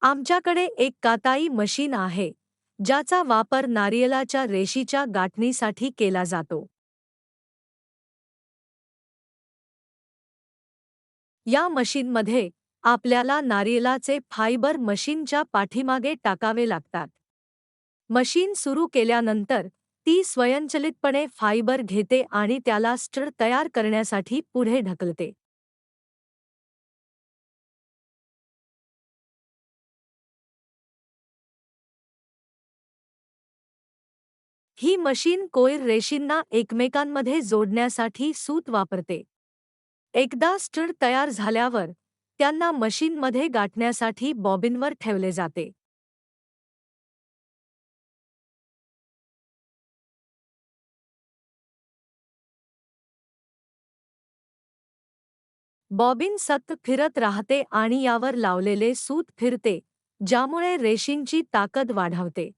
आमच्याकडे एक काताई मशीन आहे, ज्याचा वापर नारियलाच्या रेशीच्या गाठणीसाठी केला जातो. या मशीनमध्ये आपल्याला नारियलाचे फायबर मशीनच्या पाठीमागे टाकावे लागतात. मशीन सुरू केल्यानंतर ती स्वयंचलितपणे फायबर घेते आणि त्याला स्ट्रड तयार करण्यासाठी पुढे ढकलते. ही मशीन कोयर रेषींना एकमेकांमध्ये जोडण्यासाठी सूत वापरते. एकदा स्ट्रड तयार झाल्यावर त्यांना मशीनमध्ये गाठण्यासाठी बॉबिनवर ठेवले जाते. बॉबिन सतत फिरत राहते आणि यावर लावलेले सूत फिरते, ज्यामुळे रेषींची ताकद वाढवते.